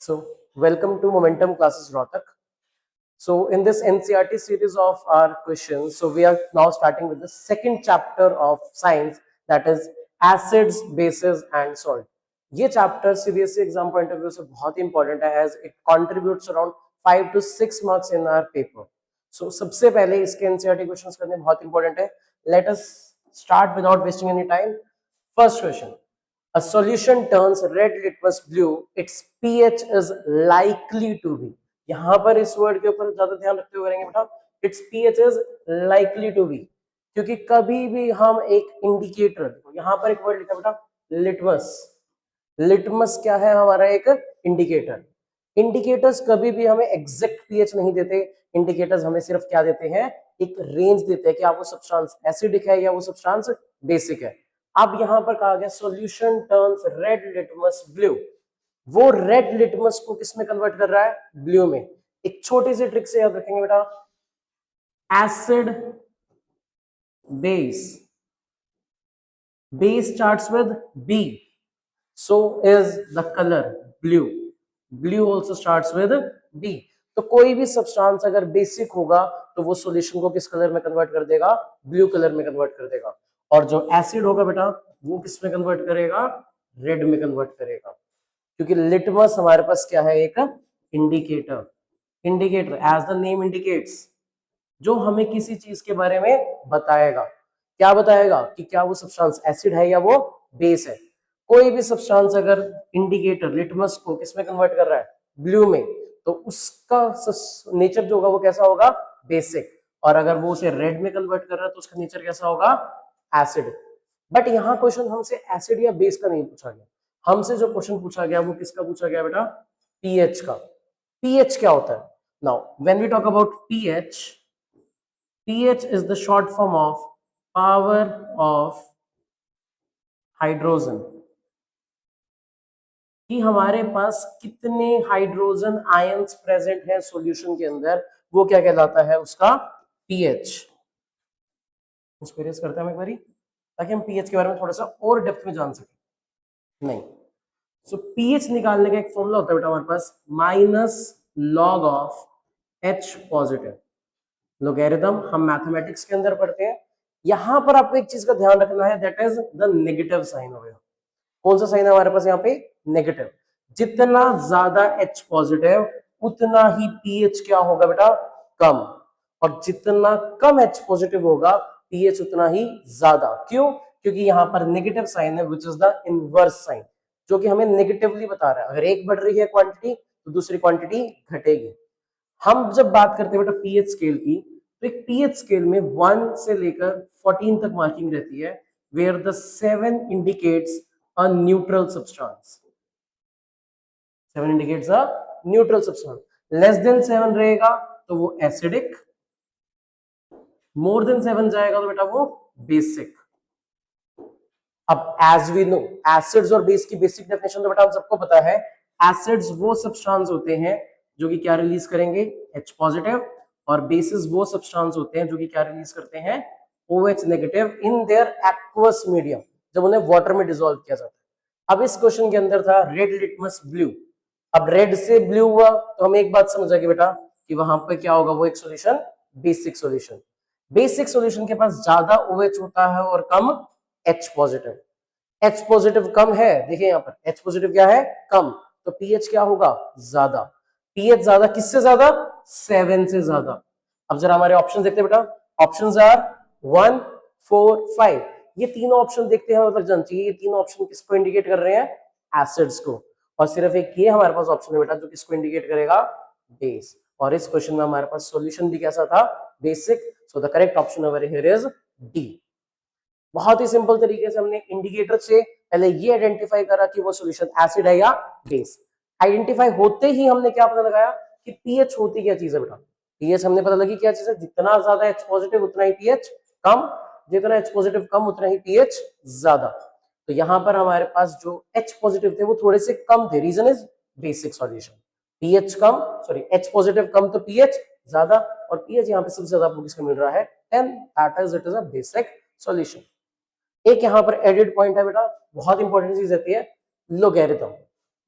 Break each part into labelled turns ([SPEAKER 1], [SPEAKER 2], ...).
[SPEAKER 1] So, welcome to Momentum Classes Rohtak. So, in this NCRT series of our questions, so we are now starting with the second chapter of science, that is acids, bases and salt. ये chapter CBSE exam point of view से बहुत ही important है as it contributes around 5 to 6 marks in our paper. So, सबसे पहले इसके NCRT questions करने बहुत important है. Let us start without wasting any time. First question. A solution turns red litmus blue, its pH is likely to be. यहां पर इस word के ऊपर ज्यादा ध्यान रखते हुए करेंगे बेटा, its pH is likely to be, क्योंकि कभी भी हम एक इंडिकेटर, यहां पर एक वर्ड लिखा बेटा लिटमस. लिटमस क्या है? हमारा एक इंडिकेटर. इंडिकेटर्स कभी भी हमें एग्जैक्ट पीएच नहीं देते. इंडिकेटर्स हमें सिर्फ क्या देते हैं? एक रेंज देते हैं कि आप वो सब्सटेंस एसिडिक है या वो सब्सटेंस बेसिक है. अब यहां पर कहा गया solution turns red litmus blue. वो रेड लिटमस को किस में कन्वर्ट कर रहा है? ब्लू में. एक छोटी सी ट्रिक से याद रखेंगे बेटा, acid base, base starts with B, so is the color blue. Blue also starts with B. तो कोई भी सब्सटेंस अगर बेसिक होगा तो वो सॉल्यूशन को किस कलर में कन्वर्ट कर देगा? ब्लू कलर में कन्वर्ट कर देगा. और जो एसिड होगा बेटा वो किस में कन्वर्ट करेगा? रेड में कन्वर्ट करेगा. क्योंकि लिटमस हमारे पास क्या है? एक indicator. Indicator as the name indicates, जो हमें किसी चीज के बारे में बताएगा. क्या बताएगा? कि क्या वो सब्सटेंस एसिड है या वो बेस है. कोई भी सब्सटेंस अगर इंडिकेटर लिटमस को किसमें कन्वर्ट कर रहा है? ब्लू में, तो उसका नेचर जो होगा वो कैसा होगा? बेसिक. और अगर वो उसे रेड में कन्वर्ट कर रहा है तो उसका नेचर कैसा होगा? एसिड. बट यहाँ क्वेश्चन हमसे एसिड या बेस का नहीं पूछा गया. हमसे जो क्वेश्चन पूछा गया वो किसका पूछा गया बेटा? पीएच का. पीएच क्या होता है? Now when we talk about pH, pH is the short form of power of hydrogen. कि हमारे पास कितने हाइड्रोजन आयंस प्रेजेंट हैं सॉल्यूशन के अंदर, वो क्या कहलाता है? उसका pH. इसको इरेज करते हैं हम एक बारी ताकि हम pH के बारे में थोड़ा सा और डेप्थ में जान सके. नहीं, सो pH निकालने का एक फॉर्मूला होता है बेटा हमारे पास, minus log of H positive. Logarithm हम मैथमेटिक्स के अंदर पढ़ते हैं. यहां पर आपको एक चीज का ध्यान रखना है, that is the negative sign होगा. कौन सा साइन है हमारे पास यहाँ पे? नेगेटिव. जितना ज्यादा H पॉजिटिव उतना ही pH क्या होगा बेटा? कम. और जितना कम H पॉजिटिव होगा pH उतना ही ज्यादा. क्यों? क्योंकि यहाँ पर नेगेटिव साइन है which is the inverse sine, जो कि हमें नेगेटिवली बता रहा है. अगर एक बढ़ रही है क्वांटिटी तो दूसरी क्वांटिटी घटेगी. हम जब बात करते हैं बेटा पीएच स्केल की, तो एक पीएच स्केल में 1 से लेकर 14 तक मार्किंग रहती है, where the 7 indicates a neutral substance. 7 indicates a neutral substance. Less than 7 रहेगा तो वो एसिडिक, मोर देन 7 जाएगा तो बेटा वो बेसिक. अब एज वी नो, एसिड्स और बेस की बेसिक डेफिनेशन तो बेटा हम सबको पता है. एसिड्स वो सब्सटेंस होते हैं जो कि क्या रिलीज करेंगे? H positive. और बेसिस वो सब्सटेंस होते हैं जो कि क्या रिलीज करते हैं? OH negative in their aqueous medium, जब उन्हें वाटर में डिसॉल्व किया जाता है. अब इस क्वेश्चन के अंदर था रेड लिटमस ब्लू. अब रेड से ब्लू हुआ तो हमें एक बात समझ आ गई बेटा कि वहां पर क्या होगा? वो एक solution basic solution. Basic solution के पास ज्यादा OH होता है और कम H पॉजिटिव. H पॉजिटिव कम है, देखिए यहाँ पर H पॉजिटिव क्या है? कम. तो pH क्या होगा? ज्यादा. pH ज्यादा किससे ज्यादा? 7 से ज्यादा. अब जरा हमारे ऑप्शन देखते हैं बेटा. Options are 1, 4, 5. ये तीनों ऑप्शन देखते हैं, मतलब जानना चाहिए ये तीनों ऑप्शन किसको इंडिकेट कर रहे हैं? एसिड्स को. और सिर्फ एक ये हमारे पास ऑप्शन है बेटा जो किसको इंडिकेट करेगा? बेस. और इस क्वेश्चन में हमारे पास सॉल्यूशन भी कैसा था? Basic. So the correct option over here is D. बहुत ही सिंपल तरीके से हमने इंडिकेटर से पहले ये आइडेंटिफाई करा कि वो सॉल्यूशन एसिड है या बेस. आइडेंटिफाई होते ही हमने क्या पता लगाया कि पीएच होती क्या चीज है बेटा? पीएच हमने पता लगी क्या चीज है? जितना ज्यादा H पॉजिटिव उतना ही पीएच कम, जितना H पॉजिटिव कम उतना ही पीएच ज्यादा. तो यहां पर हमारे पास जो H पॉजिटिव थे वो थोड़े से कम थे. Reason is basic solution. PH कम, सॉरी H पॉजिटिव कम तो पीएच ज्यादा. और पीएच यहाँ पे सबसे ज्यादा आपको किसका मिल रहा है? 10. That is it is a basic solution. एक यहां पर एडेड पॉइंट है बेटा, बहुत इंपॉर्टेंट चीज रहती है, लोगैरिथम.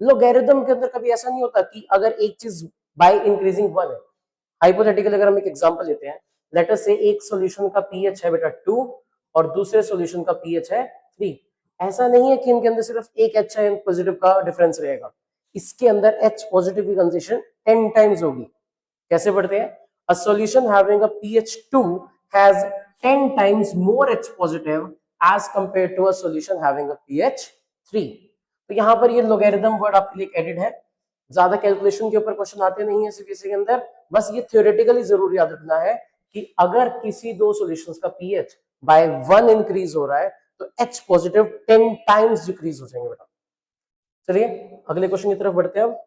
[SPEAKER 1] लोगैरिथम के अंदर कभी ऐसा नहीं होता कि अगर एक चीज बाय इंक्रीजिंग वन है, हाइपोथेटिकल अगर हम एक एग्जांपल लेते हैं, लेट अस से एक सॉल्यूशन का पीएच है बेटा 2 और दूसरे सॉल्यूशन का पीएच है 3, ऐसा नहीं है कि इनके अंदर सिर्फ एक एच पॉजिटिव का डिफरेंस रहेगा, इसके अंदर एच पॉजिटिव की कंसेंट्रेशन 10 टाइम्स होगी। कैसे पढ़ते हैं? A solution having a pH 2 has 10 times more H positive as compare to a solution having a pH 3। तो यहां पर ये लोगैरिथम वर्ड आपके लिए एडिड है, ज्यादा कैलकुलेशन के ऊपर क्वेश्चन आते नहीं है सीबीएसई के अंदर, बस ये थ्योरेटिकली जरूर याद रखना है कि अगर किसी दो सॉल्यूशंस का पीएच बाय 1 इंक्रीज हो रहा है तो एच पॉजिटिव 10 टाइम्स डिक्रीज हो जाएंगे बेटा। चलिए अगले क्वेश्चन की तरफ बढ़ते हैं अब।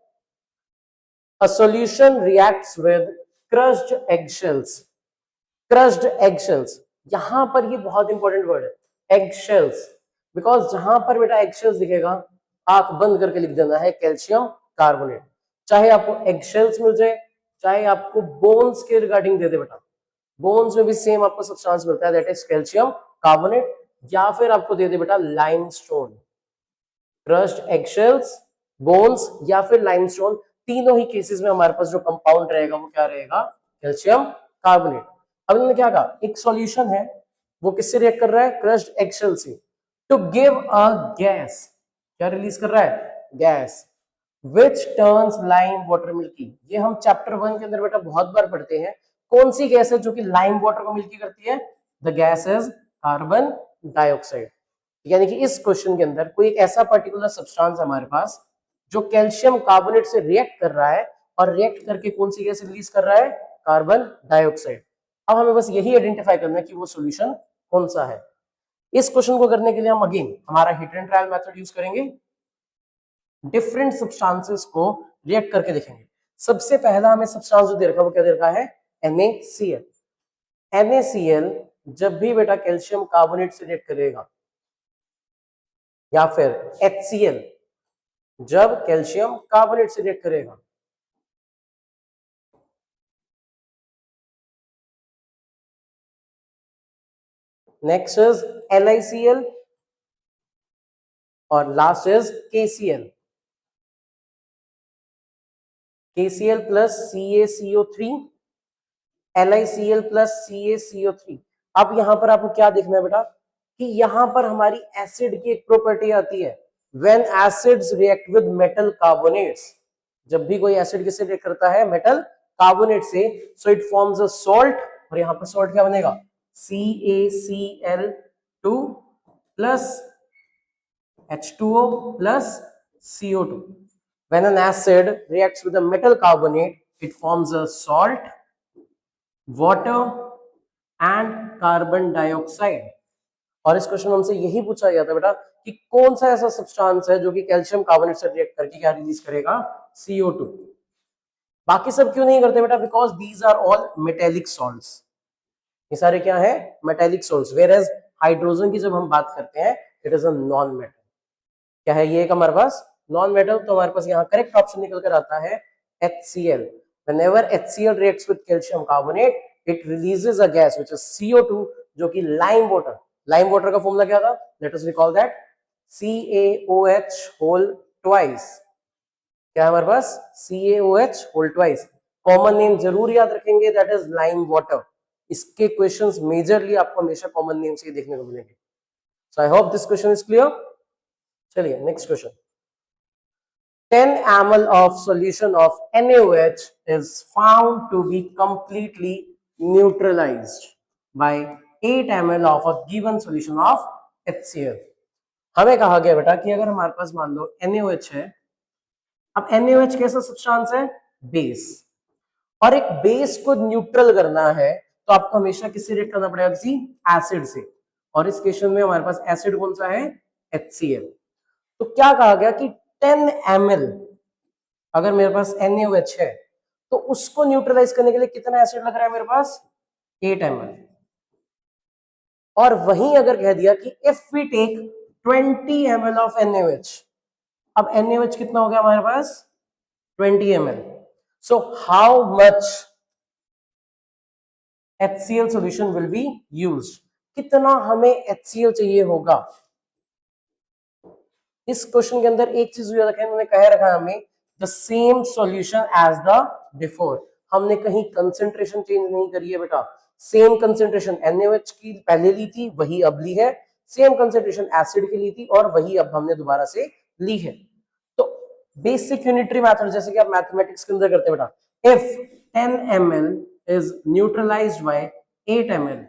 [SPEAKER 1] A solution reacts with crushed eggshells. Crushed eggshells, यहां पर ये बहुत इंपॉर्टेंट वर्ड है eggshells, बिकॉज जहां पर बेटा eggshells दिखेगा आंख बंद करके लिख देना है कैल्शियम कार्बोनेट। चाहे आपको eggshells मिल जाए, चाहे आपको बोन्स के रिगार्डिंग दे दे बेटा, बोन्स में भी सेम आपको सब्सटेंस मिलता है दैट इज कैल्शियम कार्बोनेट, या फिर आपको दे दे बेटा लाइमस्टोन। क्रश्ड एगशेल्स, बोन्स या फिर लाइमस्टोन, तीनों ही केसेस में हमारे पास जो कंपाउंड रहेगा वो क्या रहेगा? Calcium carbonate. अब इन्होंने क्या कहा, एक सॉल्यूशन है वो किससे रिएक्ट कर रहा है? क्रश्ड एगशेल से, टू गिव अ गैस, क्या रिलीज कर रहा है? Gas which turns lime water milky. ये हम चैप्टर 1 के अंदर बेटा बहुत बार पढ़ते हैं। कौन सी गैस है जो कि लाइम वाटर को मिल्की करती है? The gas is carbon dioxide. यानी कि इस क्वेश्चन के अंदर कोई एक ऐसा पर्टिकुलर सब्सटेंस हमारे पास जो कैल्शियम कार्बोनेट से रिएक्ट कर रहा है और रिएक्ट करके कौन सी गैस रिलीज कर रहा है? Carbon dioxide. अब हमें बस यही आइडेंटिफाई करना है कि वो सॉल्यूशन कौन सा है। इस क्वेश्चन को करने के लिए हम अगेन हमारा hit and trial method use करेंगे, डिफरेंट सब्सटेंसेस को रिएक्ट करके देखेंगे। सबसे पहला हमें सब्सटेंस जो दे रखा है वो क्या दे रखा है? NaCl। NaCl जब भी बेटा कैल्शियम कार्बोनेट से रिएक्ट करेगा, या फिर HCl जब कैल्शियम कार्बोनेट से रिएक्ट करेगा, नेक्स्ट इज LiCl और last is KCl। KCl plus CaCO3, LiCl plus CaCO3। अब यहां पर आपको क्या देखना है बेटा कि यहां पर हमारी एसिड की एक प्रॉपर्टी आती है, when acids react with metal carbonates. जब भी कोई एसिड किससे रिएक्ट करता है? मेटल कार्बोनेट से, so it forms a salt, और यहां पर सॉल्ट क्या बनेगा? CaCl2 plus H2O plus CO2. When an acid reacts with a metal carbonate, it forms a salt, water and carbon dioxide. और इस क्वेश्चन में हमसे यही पूछा गया था बेटा कि कौन सा ऐसा सब्सटेंस है जो कि कैल्शियम कार्बोनेट से रिएक्ट करके क्या रिलीज करेगा? CO2। बाकी सब क्यों नहीं करते बेटा? Because these are all metallic salts. ये सारे क्या है? Metallic salts. Where as hydrogen की जब हम बात करते हैं it is a non metal. क्या है ये? एक हमारे पास नॉन मेटल, तो हमारे पास यहाँ करेक्ट ऑप्शन निकल कर आता है HCl। Whenever HCl reacts with calcium carbonate, it releases a gas which is CO2, जो कि लाइम वाटर, लाइम वाटर का फॉर्मूला क्या था? Let us recall that, CaOH whole twice. क्या है हमारे पास? CaOH whole twice. Common name जरूर याद रखेंगे, दैट इज लाइम वाटर। इसके क्वेश्चंस मेजरली आपको हमेशा कॉमन नेम से देखने को मिलेंगे। So I hope this question is clear. चलिए next question. 10 ml of solution of NaOH is found to be completely neutralized by 8 ml of a given solution of HCl। हमें कहा गया बेटा कि अगर हमारे पास मान लो NaOH है, अब NaOH कैसा सब्सटेंस है? बेस, और एक बेस को न्यूट्रल करना है तो आपको हमेशा किससे रिएक्ट करना पड़ेगा? किसी एसिड से, और इस केस में हमारे पास एसिड कौन सा है? HCl। तो क्या कहा गया कि 10 ml अगर मेरे पास NaOH है तो उसको न्यूट्रलाइज करने के लिए कितना एसिड लग रहा है मेरे पास? 8 ml। और वहीं अगर कह दिया कि if we take 20 ml of NaOH, अब NaOH कितना हो गया हमारे पास? 20 ml। So how much HCl solution will be used? कितना हमें HCl चाहिए होगा? इस क्वेश्चन के अंदर एक चीज याद रखें, उन्होंने कह रखा है हमें the same solution as the before, हमने कहीं कंसेंट्रेशन चेंज नहीं करी है बेटा, सेम कंसेंट्रेशन NaOH की पहले ली थी वही अब ली है, सेम कंसेंट्रेशन एसिड की ली थी और वही अब हमने दोबारा से ली है। तो बेसिक यूनिटरी मेथड जैसे कि आप मैथमेटिक्स के अंदर करते हैं बेटा, if 10 ml is neutralized by 8 ml,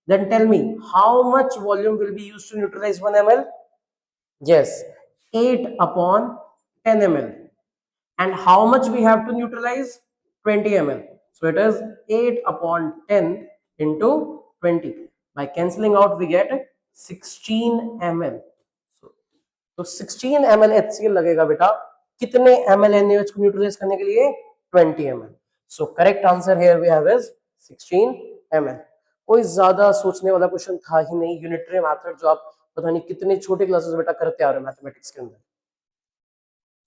[SPEAKER 1] then tell me how much volume will be used to neutralize 1 ml? Yes, 8 upon 10 ml. And how much we have to neutralize? 20 ml. So it is 8 upon 10 into 20. By cancelling out, we get 16 ml. तो 16 ml HCl लगेगा बेटा, कितने ml NaOH को neutralise करने के लिए? 20 ml. So correct answer here we have is 16 ml. कोई ज्यादा सोचने वाला क्वेश्चन था ही नहीं, यूनिटरी मेथड जो आप पता नहीं कितने छोटे क्लासेस बेटा करते आ रहे हो मैथमेटिक्स के अंदर।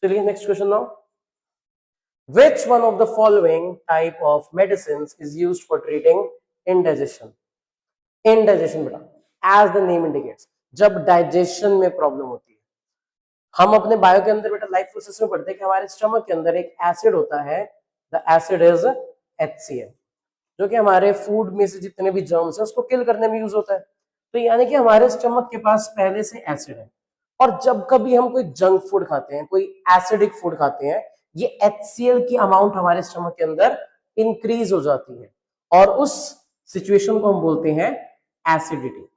[SPEAKER 1] चलिए next question now, which one of the following type of medicines is used for treating indigestion? Indigestion बेटा, as the name indicates, जब डाइजेशन में प्रॉब्लम होती है, हम अपने बायो के अंदर बेटा लाइफ प्रोसेस में पढ़ते हैं कि हमारे स्टमक के अंदर एक एसिड होता है, द एसिड इज HCl, जो कि हमारे फूड में से जितने भी जर्म्स हैं उसको किल करने में यूज होता है। तो यानी कि हमारे स्टमक के पास पहले से एसिड है, और जब कभी हम कोई जंक फूड खाते हैं, कोई एसिडिक फूड खाते हैं, ये HCl की अमाउंट हमारे स्टमक के अंदर इंक्रीज हो जाती है, और उस सिचुएशन को हम बोलते हैं एसिडिटी।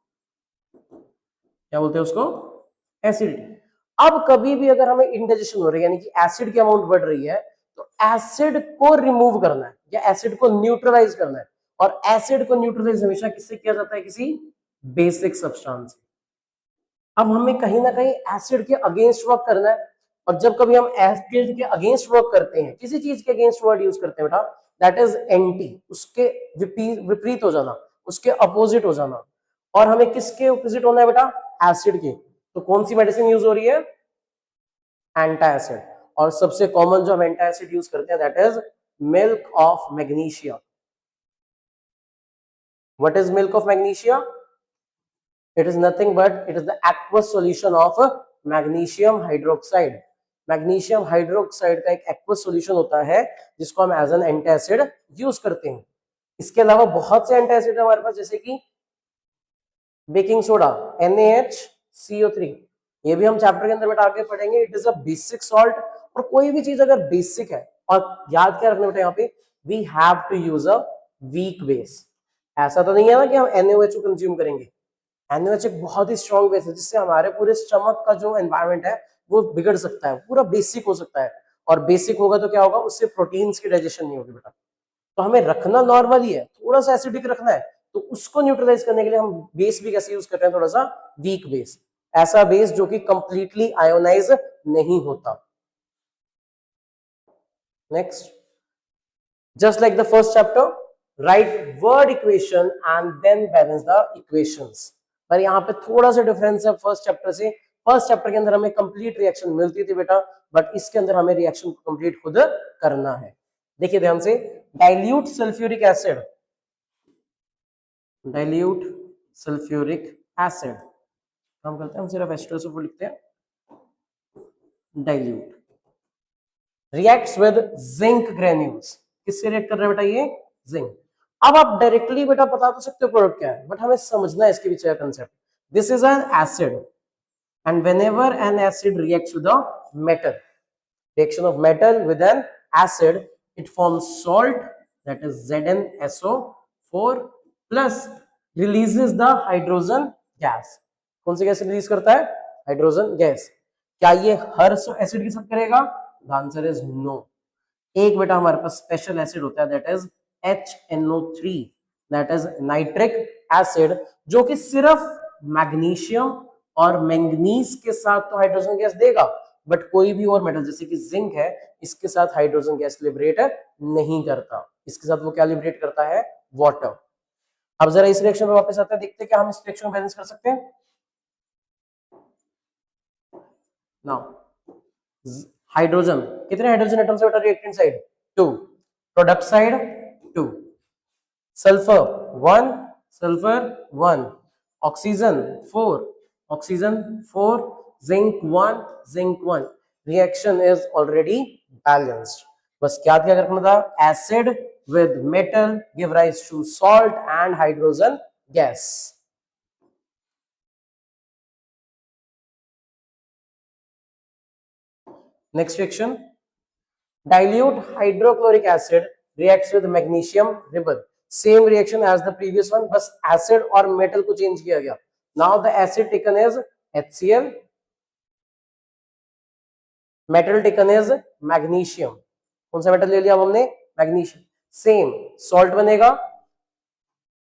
[SPEAKER 1] क्या बोलते हैं उसको? एसिडिटी। अब कभी भी अगर हमें इंडाइजेशन हो रही है, यानी कि एसिड की अमाउंट बढ़ रही है, तो एसिड को रिमूव करना है या एसिड को न्यूट्रलाइज करना है, और एसिड को न्यूट्रलाइज हमेशा किससे किया जाता है? किसी बेसिक सब्सटेंस से। अब हमें कहीं ना कहीं एसिड के अगेंस्ट वर्क करना है, और जब कभी हम एसिड के अगेंस्ट वर्क करते हैं, किसी चीज के अगेंस्ट वर्ड यूज करते हैं बेटा, दैट इज एंटी, उसके विपरीत हो जाना, उसके अपोजिट हो जाना। और हमें किसके अपोजिट होना है बेटा? एसिड के। तो कौन सी मेडिसिन यूज हो रही है? एंटासिड। और सबसे कॉमन जो हम एंटासिड यूज करते हैं that is milk of magnesia. What is milk of magnesia? It is nothing but it is the aqueous solution of magnesium hydroxide. Magnesium hydroxide का एक एक्वस सॉल्यूशन होता है जिसको हम एज एन एंटासिड यूज करते हैं। इसके अलावा बहुत से एंटासिड हमारे पास, जैसे कि बेकिंग सोडा NaHCO3, ये भी हम चैप्टर के अंदर बेटा आगे पढ़ेंगे। It is a basic salt, और कोई भी चीज अगर बेसिक है, और याद क्या रखना बेटा यहाँ पे, we have to use a weak base. ऐसा तो नहीं है ना कि हम NaOH को कंज्यूम करेंगे। NaOH एक बहुत ही स्ट्रॉन्ग बेस है जिससे हमारे पूरे स्टमक का जो एनवायरनमेंट है वो बिगड़ सकता है, पूरा बेसिक हो सकता है, और बेसिक होगा तो क्या होगा? उससे प्रोटीन्स की डाइजेशन नहीं होगी बेटा। तो हमें रखना नॉर्मल ही है, थोड़ा सा एसिडिक रखना है, तो उसको न्यूट्रलाइज करने के लिए हम बेस भी कैसे यूज करते हैं? थोड़ा सा वीक बेस, ऐसा बेस जो कि कंप्लीटली आयोनाइज नहीं होता। Next, just like the first chapter, write word equation and then balance the equations। पर यहाँ पे थोड़ा सा डिफरेंस है फर्स्ट चैप्टर से। फर्स्ट चैप्टर के अंदर हमें कंप्लीट रिएक्शन मिलती थी बेटा, बट इसके अंदर हमें रिएक्शन को कंप्लीट खुद करना है। देखिए ध्यान से, dilute sulphuric acid, dilute sulphuric acid, हम करते हैं हम सिर्फ H2SO4 लिखते हैं, dilute reacts with zinc granules. किससे रिएक्ट कर रहा है बेटा? ये जिंक। अब आप डायरेक्टली बेटा बता तो सकते हो प्रोडक्ट क्या है, बट हमें समझना है इसके पीछे का concept. This is an acid, and whenever N acid reacts with a metal, reaction of metal with an acid, it forms salt, that is ZnSO4 plus releases the hydrogen gas। कौन सी gas release करता है? Hydrogen gas. क्या ये हर acid के साथ करेगा? The answer is no. एक बेटा हमारे पास स्पेशल एसिड होता है that is HNO3, that is nitric acid, जो कि सिर्फ मैग्नीशियम और मैंगनीज के साथ तो हाइड्रोजन गैस देगा, बट कोई भी और मेटल जैसे कि जिंक है, इसके साथ हाइड्रोजन गैस लिबरेट नहीं करता। इसके साथ वो क्या लिबरेट करता है? वाटर। अब जरा इस रिएक्शन में वापस आते हैं, देखते हैं क्या हम इस रिएक्शन को बैलेंस कर सकते हैं। नाउ हाइड्रोजन, कितने हाइड्रोजन एटम्स है बेटा reactant side? 2, product side 2, sulphur 1, sulphur 1, oxygen 4, oxygen 4, zinc 1 reaction is already balanced. बस क्या क्या रखना था, acid with metal give rise to salt and hydrogen gas. Next reaction, dilute hydrochloric acid reacts with magnesium ribbon. Same reaction as the previous one, बस acid और metal को change किया गया. Now the acid taken is HCl, metal taken is magnesium. कौन सा metal ले लिया हमने, मैग्नीशियम. सेम सॉल्ट बनेगा,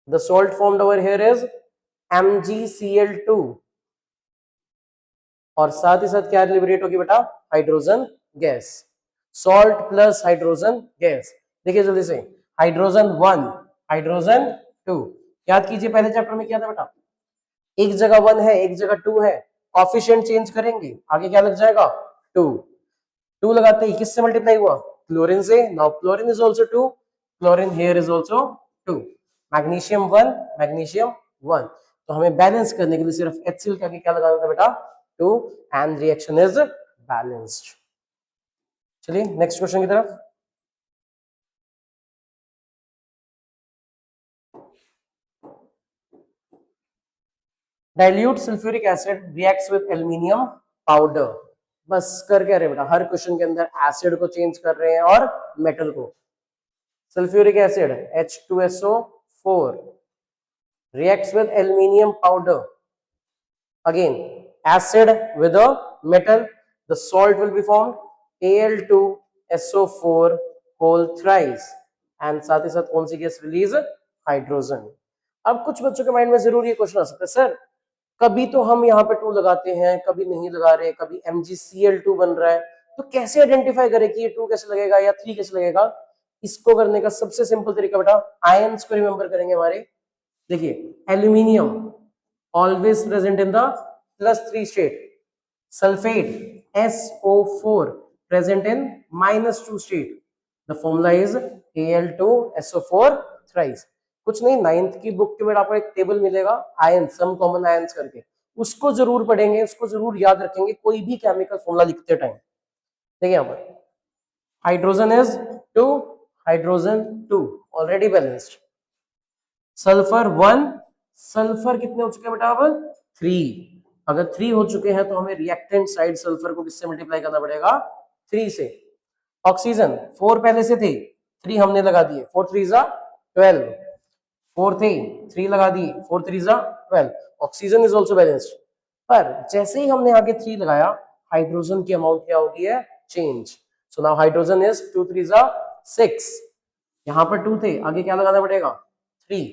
[SPEAKER 1] the salt formed over here is MgCl2 और साथ ही साथ क्या लिबरेट होगी बेटा, hydrogen gas. Salt plus hydrogen gas. देखिए जल्दी से, हाइड्रोजन 1 हाइड्रोजन 2. याद कीजिए पहले चैप्टर में क्या था बेटा, एक जगह 1 है एक जगह 2 है, कॉफिशिएंट चेंज करेंगे, आगे क्या लग जाएगा 2. 2 लगाते ही किससे मल्टीप्लाई हुआ, क्लोरीन से. Now chlorine is also 2, chlorine here is also 2. Magnesium 1 magnesium 1. तो हमें बैलेंस करने के लिए सिर्फ HCl के आगे क्या लगाना था बेटा, 2, एंड रिएक्शन इज बैलेंस्ड. चलिए नेक्स्ट क्वेश्चन की तरफ. Dilute sulphuric acid reacts with aluminium powder. बस कर क्या रहे बेटा, हर क्वेश्चन के अंदर एसिड को चेंज कर रहे हैं और मेटल को. Sulphuric acid H2SO4 reacts with aluminium powder. Again acid with a metal, the salt will be formed Al2SO4 whole thrice, and साथ ही साथ कौन सी गैस रिलीज, हाइड्रोजन. अब कुछ बच्चों के माइंड में जरूर ये क्वेश्चन आ सकता है, सर कभी तो हम यहाँ पे 2 लगाते हैं, कभी नहीं लगा रहे, कभी MgCl2 बन रहा है, तो कैसे आइडेंटिफाई करें कि ये 2 कैसे लगेगा या 3 कैसे लगेगा. इसको करने का सबसे सिंपल तरीका बेटा, आयंस को रिमेंबर करेंगे हमारे. देखिए aluminium always present in the +3 state, sulphate SO4 present in -2 state. The formula is Al2SO4 thrice. कुछ नहीं, 9th की बुक के में आपको एक टेबल मिलेगा आयन, सम कॉमन आयंस करके, उसको जरूर पढ़ेंगे, उसको जरूर याद रखेंगे कोई भी केमिकल फॉर्मूला लिखते टाइम. देखिए यहाँ पर hydrogen is 2 hydrogen 2 already balanced. Sulphur 1, sulphur कितने हो चुके हैं बेटा, अब 3. अगर 3 हो चुके हैं तो हमें रिएक्टेंट साइड सल्फर को किससे मल्टीप्लाई करना पड़ेगा, 3 से. ऑक्सीजन 4 पहले से थे, 3 हमने लगा दिए, 4 3 12, 4 थे 3 लगा दिए, 4 3 12. Oxygen is also balanced. पर जैसे ही हमने आगे 3 लगाया, हाइड्रोजन की अमाउंट क्या हो गई है, change. So now hydrogen is 2 3 6. यहां पर 2 थे, आगे क्या लगाना पड़ेगा, 3.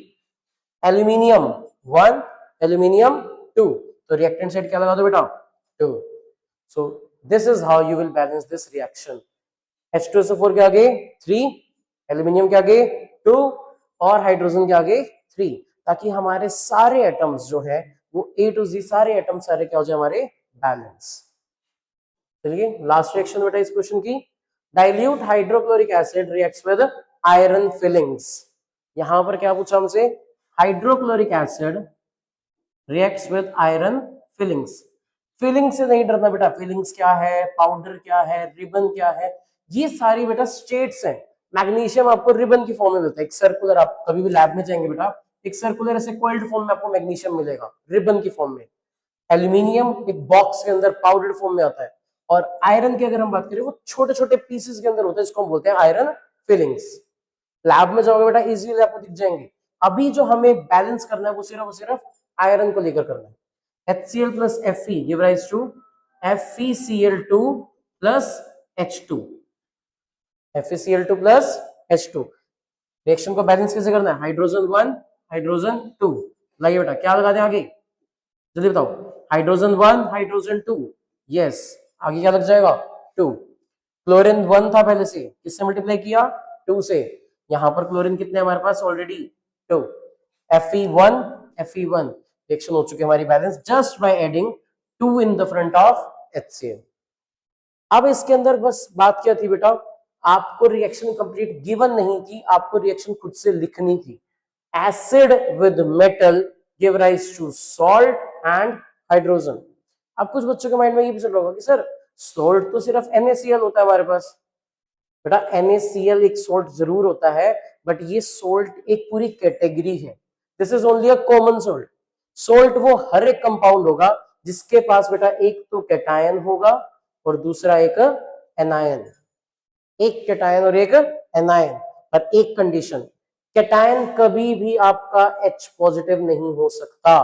[SPEAKER 1] एल्यूमिनियम 1 एल्यूमिनियम 2, तो रिएक्टेंट साइड क्या लगा दो बेटा, 2. So this is how you will balance this reaction. H2SO4 के आगे 3, एल्यूमिनियम के आगे 2 और हाइड्रोजन के आगे 3, ताकि हमारे सारे एटम्स जो है वो A to Z सारे एटम सारे क्या हो जाए हमारे बैलेंस. चलिए लास्ट रिएक्शन बेटा इस क्वेश्चन की, dilute hydrochloric acid reacts with iron filings. यहां पर क्या पूछा हमसे, hydrochloric acid reacts with iron filings. Filing से नहीं डरना बेटा, फिलिंग्स क्या है, पाउडर क्या है, रिबन क्या है, ये सारी बेटा स्टेट्स हैं. मैग्नीशियम आपको रिबन की फॉर्म में मिलता है, एक सर्कुलर, आप कभी भी लैब में जाएंगे बेटा, एक सर्कुलर ऐसे कोइल्ड फॉर्म में आपको मैग्नीशियम मिलेगा रिबन की फॉर्म में. एल्यूमिनियम एक बॉक्स के अंदर पाउडर फॉर्म में आता है. और आयरन की अगर हम बात करें, वो छोटे छोटे पीसेस के अंदर होता है, जिसको हम बोलते हैं आयरन फिलिंग्स. लैब में जाओगे बेटा इजीली आपको दिख जाएंगे. अभी जो हमें बैलेंस करना है वो सिर्फ आयरन को लेकर करना है. HCl plus Fe give rise to FeCl2 plus H2. FeCl2 plus H2. Reaction को बैलेंस कैसे करना है, हाइड्रोजन 1 हाइड्रोजन 2. लाइए बेटा क्या लगा दें आगे, जल्दी बताओ. Hydrogen 1 hydrogen 2, yes. आगे क्या लग जाएगा, 2. क्लोरीन 1 था पहले से, किससे मल्टीप्लाई किया, 2 से. यहां पर क्लोरीन कितने हमारे पास ऑलरेडी 2. Fe1 Fe1 रिएक्शन हो चुकी है हमारी balance just by adding 2 in the front of HCl. अब इसके अंदर बस बात क्या थी बेटा, आपको रिएक्शन कंप्लीट गिवन नहीं थी, आपको रिएक्शन खुद से लिखनी थी. Acid with metal give rise to salt and hydrogen. अब कुछ बच्चों के माइंड में ये भी चल रहा होगा कि सर सोल्ट तो सिर्फ NaCl होता है हमारे पास। बेटा NaCl एक सोल्ट जरूर होता है, बट ये सोल्ट एक पूरी कैटेगरी है। This is only a common salt. Salt वो हर एक कंपाउंड होगा जिसके पास बेटा एक तो कैटायन होगा और दूसरा एक एनायन। एक कैटायन और एक एनायन, पर एक कंडीशन, कैटायन कभी भी आपका H पॉजिटिव नहीं हो सकता।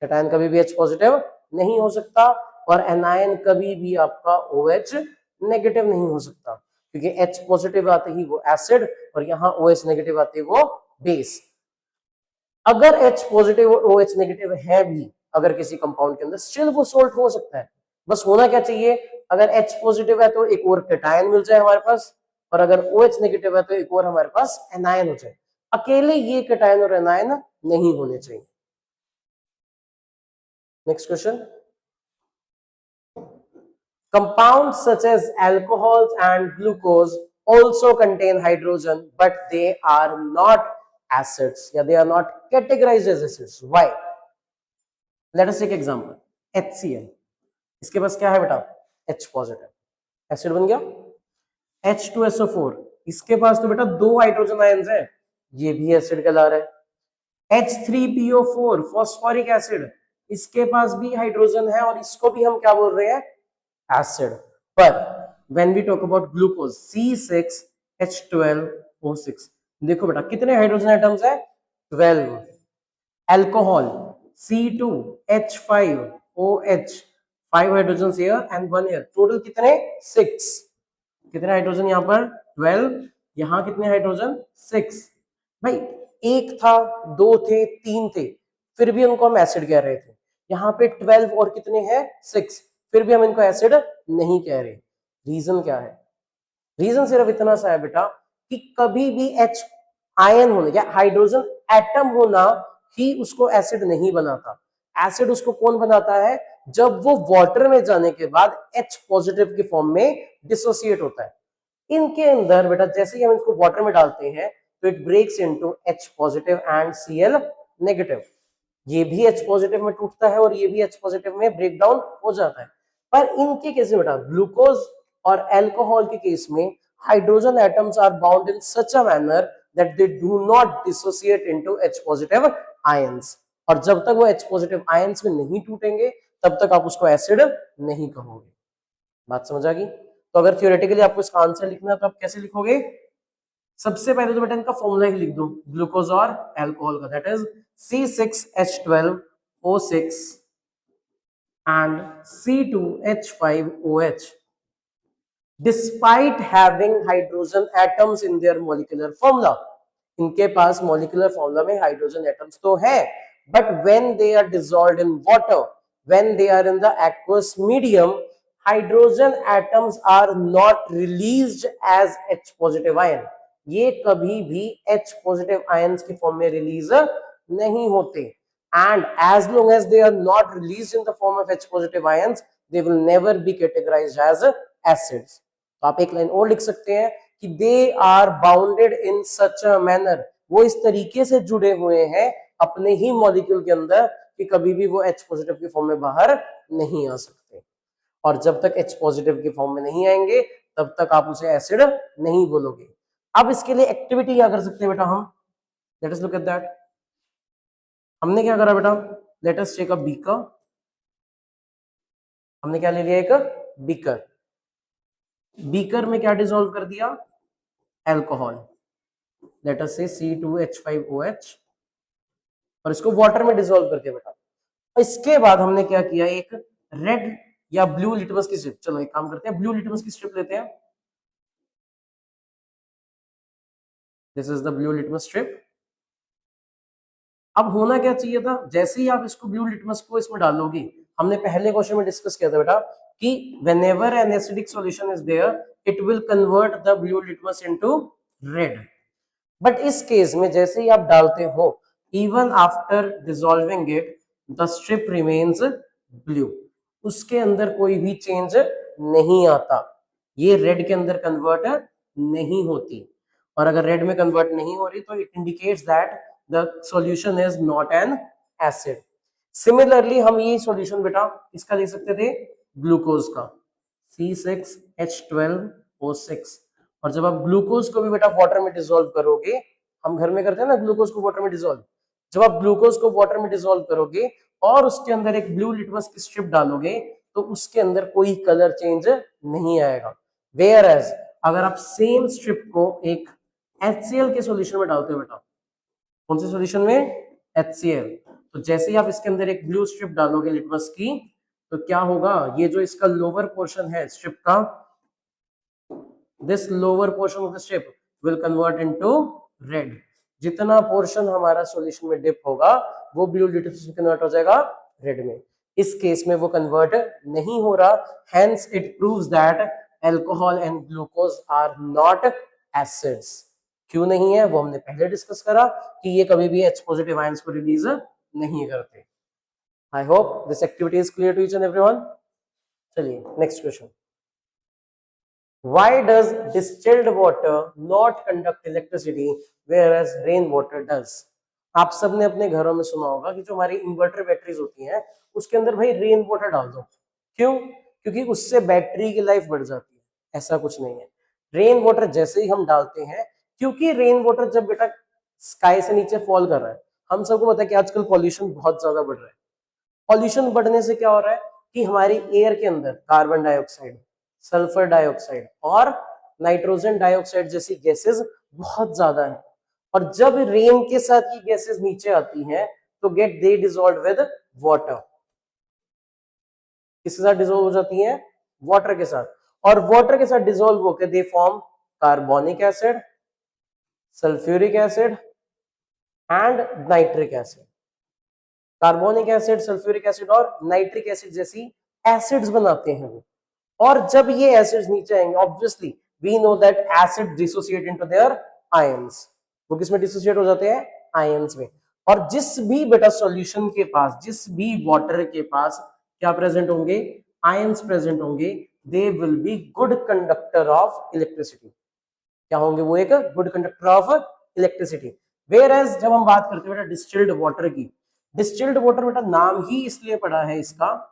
[SPEAKER 1] कैटायन कभी भी H पॉजिटिव नहीं हो सकता और एनायन कभी भी आपका OH नेगेटिव नहीं हो सकता, क्योंकि H पॉजिटिव आते ही वो एसिड और यहाँ OH नेगेटिव आते ही वो बेस। अगर H पॉजिटिव और OH नेगेटिव है भी अगर किसी कंपाउंड के अंदर, स्टिल वो सोल्ट हो सकता है। बस होना क्या चाहिए, अगर H पॉजिटिव है तो एक और कैटायन मिल जाए हमारे पास, और अगर OH नेगेटिव है तो एक और हमारे पास एनायन हो जाए। अकेले ये कैटायन और एनायन नहीं होने चाहिए। Next question, compounds such as alcohols and glucose also contain hydrogen, but they are not acids, या they are not categorized as acids. Why? Let us take example. HCl, इसके पास क्या है बेटा, H पॉजिटिव, एसिड बन गया। H2SO4, इसके पास तो बेटा दो हाइड्रोजन आयंस है, ये भी एसिड कहला रहा है। H3PO4 फॉस्फोरिक एसिड, इसके पास भी हाइड्रोजन है और इसको भी हम क्या बोल रहे हैं, एसिड। पर when we talk about glucose C6H12O6, देखो बेटा कितने हाइड्रोजन एटम्स है, 12। Alcohol C2H5OH, 5 hydrogen here and 1 here, total कितने, 6। कितने हाइड्रोजन यहाँ पर, 12, यहाँ कितने हाइड्रोजन, 6। भाई एक था, दो थे, तीन थे, फिर भी उनको हम एसिड कह रहे थे। यहाँ पे 12 और कितने हैं, 6, फिर भी हम इनको एसिड नहीं कह रहे। रीजन क्या है, रीजन सिर्फ इतना सा है बेटा कि कभी भी H आयन होने या हाइड्रोजन एटम होना ही उसको एसिड नहीं बनाता। एसिड उसको कौन बनाता है, जब वो वाटर में जाने के बाद H पॉजिटिव के फॉर्म में डिसोसिएट होता है। इनके अंदर बेटा जैसे ही हम इसको वाटर में डालते हैं तो it breaks into H positive and Cl negative. ये भी H पॉजिटिव में टूटता है और ये भी H पॉजिटिव में ब्रेक डाउन हो जाता है। पर इनके केस में बेटा, ग्लूकोज और अल्कोहल के केस में hydrogen atoms are bound in such a manner that they do not dissociate into H positive ions. और जब तक वो H पॉजिटिव आयंस में नहीं टूटेंगे तब तक आप उसको एसिड नहीं कहोगे। बात समझ आ गई? तो अगर थियोरेटिकली आपको इसका आंसर लिखना है तो आप कैसे लिखोगे, सबसे पहले तो बेटा इनका फॉर्मूला ही लिख दो, ग्लूकोज और अल्कोहल का, that is C6H12O6 and C2H5OH. Despite having hydrogen atoms in their molecular formula, इनके पास molecular formula में hydrogen atoms तो है, but when they are dissolved in water, when they are in the aqueous medium, hydrogen atoms are not released as H positive ion. ये कभी भी H positive ions की form में release नहीं होते, and as long as they are not released in the form of H positive ions, they will never be categorized as acids. तो आप एक लाइन और लिख सकते हैं कि they are bounded in such a manner, वो इस तरीके से जुड़े हुए हैं अपने ही मॉलिक्यूल के अंदर कि कभी भी वो H पॉजिटिव की फॉर्म में बाहर नहीं आ सकते। और जब तक H पॉजिटिव की फॉर्म में नहीं आएंगे तब तक आप उसे एसिड नहीं बोलोगे। अब इसके लिए एक्टिविटी क्या कर सकते हैं बेटा हम, let us look at that. हमने क्या करा बेटा, let us take a beaker. हमने क्या ले लिया, एक बीकर। बीकर में क्या डिसॉल्व कर दिया, अल्कोहल, लेट अस से C2H5OH, और इसको वाटर में डिसॉल्व कर दिया बेटा। इसके बाद हमने क्या किया, एक रेड या ब्लू लिटमस की स्ट्रिप, चलो एक काम करते हैं, ब्लू लिटमस की स्ट्रिप लेते हैं। This is the blue litmus strip. अब होना क्या चाहिए था, जैसे ही आप इसको ब्लू लिटमस को इसमें डालोगे, हमने पहले क्वेश्चन में डिस्कस किया था बेटा कि whenever an acidic solution is there it will convert the blue litmus into red, but इस केस में जैसे ही आप डालते हो, even after dissolving it the strip remains blue, उसके अंदर कोई भी चेंज नहीं आता, ये रेड के अंदर कन्वर्ट नहीं होती। और अगर रेड में कन्वर्ट नहीं हो रही तो it indicates that the solution is not an acid. Similarly हम ये सॉल्यूशन बेटा इसका ले सकते थे ग्लूकोज का, इसका लिख सकते थे ग्लूकोज का C6H12O6। और जब आप ग्लूकोज को भी बेटा वाटर में डिसॉल्व करोगे, हम घर में करते हैं ना ग्लूकोज को वाटर में डिसॉल्व, जब आप ग्लूकोज को वाटर में डिसॉल्व करोगे और उसके अंदर एक ब्लू लिटमस की स्ट्रिप डालोगे तो उसके अंदर कोई कलर चेंज नहीं आएगा। वेयर एज अगर आप सेम स्ट्रिप को एक HCl के सॉल्यूशन में डालते हो बेटा, कौन से सॉल्यूशन में, HCl, तो जैसे ही आप इसके अंदर एक ब्लू स्ट्रिप डालोगे लिटमस की, तो क्या होगा, ये जो इसका लोअर पोर्शन है स्ट्रिप का, this lower portion of the strip will convert into red. जितना पोर्शन हमारा सॉल्यूशन में डिप होगा वो ब्लू लिटमस में कन्वर्ट हो जाएगा रेड में। इस केस में वो कन्वर्ट नहीं हो रहा, hence it proves that alcohol and glucose are not acids. क्यों नहीं है वो हमने पहले डिस्कस करा कि ये कभी भी H पॉजिटिव आयंस को रिलीज नहीं करते। I hope this activity is clear to each and everyone. चलिए next question, why does distilled water not conduct electricity whereas rain water does? आप सबने अपने घरों में सुना होगा कि जो हमारी इन्वर्टर बैटरीज होती हैं उसके अंदर भाई रेन वाटर डाल दो, क्यों, क्योंकि उससे बैटरी की लाइफ बढ़ जाती है। ऐसा कुछ नहीं है, रेन वाटर जैसे ही हम डालते हैं, क्योंकि रेन वाटर जब बेटा स्काई से नीचे फॉल कर रहा है, हम सबको पता है कि आजकल पॉल्यूशन बहुत ज्यादा बढ़ रहा है। पॉल्यूशन बढ़ने से क्या हो रहा है कि हमारी एयर के अंदर कार्बन डाइऑक्साइड, सल्फर डाइऑक्साइड और नाइट्रोजन डाइऑक्साइड जैसी गैसेस बहुत ज्यादा है, और जब रेन के साथ ये गैसेस नीचे आती हैं तो get they dissolve with water. किसके साथ डिसॉल्व हो जाती हैं, वाटर के साथ, और वाटर के साथ डिसॉल्व होकर they form carbonic acid, sulphuric acid and nitric acid. Carbonic acid, sulphuric acid और नाइट्रिक एसिड जैसी एसिड्स बनाते हैं वो, और जब ये एसिड्स नीचे आएंगे obviously we know that acid dissociate into their ions, वो किसमें डिसोसिएट हो जाते हैं, आयंस में। और जिस भी बेटा सॉल्यूशन के पास, जिस भी वाटर के पास क्या प्रेजेंट होंगे, आयंस प्रेजेंट होंगे, they will be good conductor of electricity. क्या होंगे वो, एक good conductor of electricity. Where as जब हम बात करते हैं बेटा डिस्टिल्ड वाटर की, डिस्टिल्ड वाटर बेटा नाम ही इसलिए पड़ा है इसका,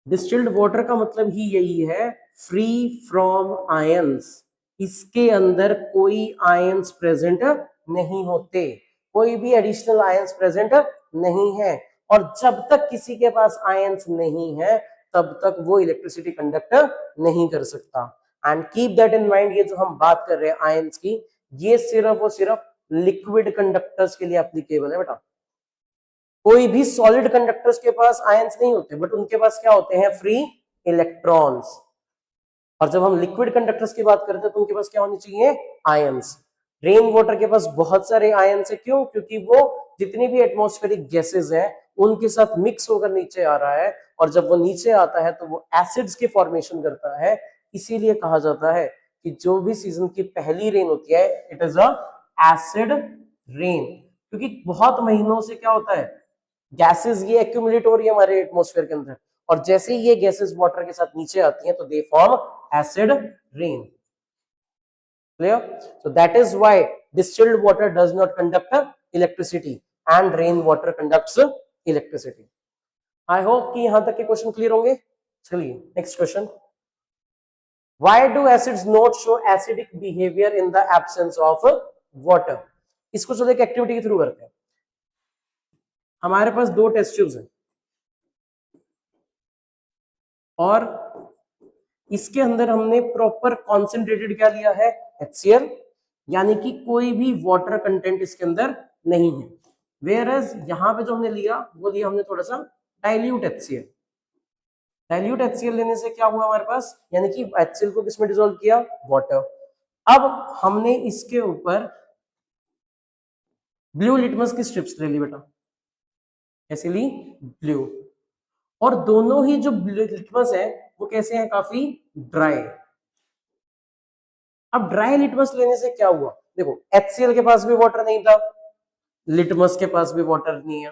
[SPEAKER 1] डिस्टिल्ड वाटर का मतलब ही यही है फ्री फ्रॉम आयंस, इसके अंदर कोई आयंस प्रेजेंट नहीं होते, कोई भी एडिशनल आयंस प्रेजेंट नहीं है, और जब तक किसी के पास आयंस नहीं है तब तक वो इलेक्ट्रिसिटी कंडक्ट नहीं कर सकता। And keep that in mind, ये जो हम बात कर रहे हैं आयंस की, ये सिर्फ और सिर्फ लिक्विड कंडक्टर्स के लिए एप्लीकेबल है बेटा। कोई भी सॉलिड कंडक्टर्स के पास आयंस नहीं होते, बट उनके पास क्या होते हैं, फ्री इलेक्ट्रॉन्स। और जब हम लिक्विड कंडक्टर्स की बात करते हैं तो उनके पास क्या होनी चाहिए, आयंस। रेन वाटर के पास बहुत सारे आयंस है, क्यों, क्योंकि वो जितनी भी एटमॉस्फेरिक गैसेस हैं उनके साथ मिक्स होकर नीचे आ रहा है, और जब वो नीचे आता है तो वो एसिड्स की फॉर्मेशन करता है। इसीलिए कहा जाता है कि जो भी सीजन की पहली रेन होती है it is a acid rain, क्योंकि बहुत महीनों से क्या होता है, गैसेस ये एक्यूमुलेट हो रही है हमारे एटमॉस्फेयर के अंदर, और जैसे ही ये गैसेस वाटर के साथ नीचे आती हैं तो they form acid rain. Clear? So that is why distilled water does not conduct electricity and rain water conducts electricity. I hope कि यहां तक के क्वेश्चन क्लियर होंगे। चलिए next question, why do acids not show acidic behavior in the absence of water? इसको चलो एक activity के थ्रू करते हैं। हमारे पास दो टेस्ट ट्यूब्स हैं और इसके अंदर हमने प्रॉपर कॉन्सेंट्रेटेड क्या लिया है, HCl, यानी कि कोई भी वाटर कंटेंट इसके अंदर नहीं है। वेयर एज यहां पे जो हमने लिया वो लिया हमने थोड़ा सा डाइल्यूट HCl। डाइल्यूट HCl लेने से क्या हुआ हमारे पास, यानी कि HCl को किसमें डिसॉल्व किया, वाटर। अब हमने इसके ऊपर ब्लू लिटमस की स्ट्रिप्स ले ली बेटा, ऐसे ली ब्लू, और दोनों ही जो लिटमस है वो कैसे हैं, काफी ड्राई। अब ड्राई लिटमस लेने से क्या हुआ, देखो HCl के पास भी वाटर नहीं था, लिटमस के पास भी वाटर नहीं है,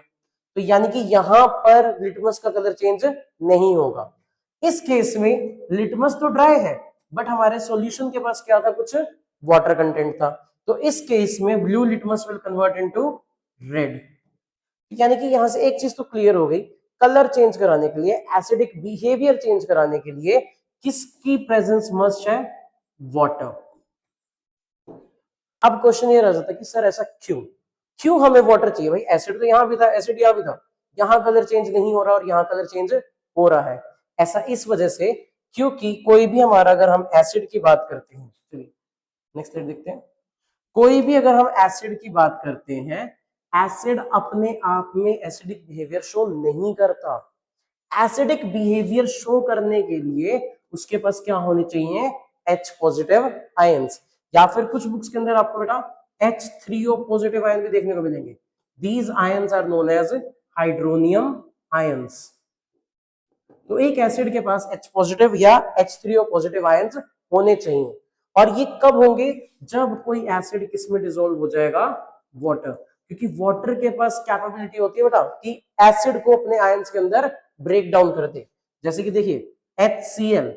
[SPEAKER 1] तो यानी कि यहां पर लिटमस का कलर चेंज नहीं होगा। इस केस में लिटमस तो ड्राई है बट हमारे सॉल्यूशन के पास क्या था, कुछ वाटर कंटेंट था, तो इस केस में blue litmus will convert into red. यानी कि यहां से एक चीज तो क्लियर हो गई, कलर चेंज कराने के लिए, एसिडिक बिहेवियर चेंज कराने के लिए किसकी प्रेजेंस मस्ट है? वाटर। अब क्वेश्चन ये रह जाता है कि सर ऐसा क्यों, क्यों हमें वाटर चाहिए? भाई एसिड तो यहां भी था, एसिड यहां भी था, यहां कलर चेंज नहीं हो रहा और यहां कलर चेंज हो रहा है। ऐसा इस वजह से क्योंकि कोई भी हमारा, अगर हम एसिड की बात करते हैं, चलिए नेक्स्ट स्लाइड देखते हैं। कोई भी अगर हम एसिड की बात करते हैं, एसिड अपने आप में एसिडिक बिहेवियर शो नहीं करता। एसिडिक बिहेवियर शो करने के लिए उसके पास क्या होने चाहिए? H पॉजिटिव आयंस, या फिर कुछ बुक्स के अंदर आपको बेटा H3O पॉजिटिव आयन भी देखने को मिलेंगे। These ions are known as hydronium ions. तो एक एसिड के पास H पॉजिटिव या H3O पॉजिटिव आयंस होने चाहिए। और ये कब होंगे? जब कोई एसिड किसमें डिसॉल्व हो जाएगा? वाटर। क्योंकि वाटर के पास कैपेबिलिटी होती है बेटा कि एसिड को अपने आयंस के अंदर ब्रेक डाउन कर दे। जैसे कि देखिए HCl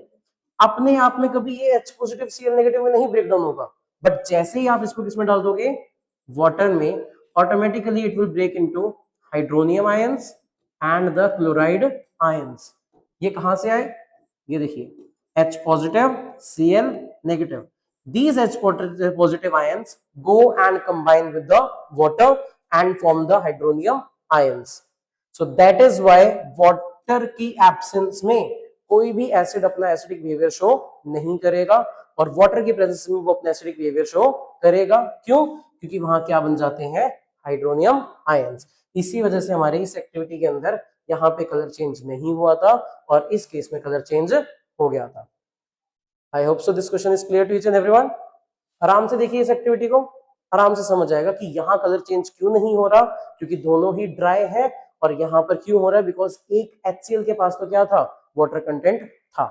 [SPEAKER 1] अपने आप में कभी ये H पॉजिटिव Cl नेगेटिव में नहीं ब्रेक डाउन होगा, बट जैसे ही आप इसको किसमें डाल दोगे? वाटर में, automatically it will break into hydronium ions and the chloride ions. ये कहां से आए? ये देखिए H positive Cl negative, these H positive ions go and combine with the water and form the hydronium ions. So that is why water की absence में कोई भी एसिड अपना एसिडिक बिहेवियर शो नहीं करेगा, और वाटर की प्रेजेंस में वो अपना एसिडिक बिहेवियर शो करेगा। क्यों? क्योंकि वहां क्या बन जाते हैं? Hydronium ions. इसी वजह से हमारे इस एक्टिविटी के अंदर यहाँ पे कलर चेंज नहीं हुआ था और इस केस में कलर चेंज हो गया था। I hope so this question is clear to each and everyone. आराम से देखिए इस एक्टिविटी को, आराम से समझ आएगा कि यहाँ कलर चेंज क्यों नहीं हो रहा, क्योंकि दोनों ही ड्राई है। और यहाँ पर क्यों हो रहा है? बिकॉज एक HCl के पास तो क्या था? वाटर कंटेंट था।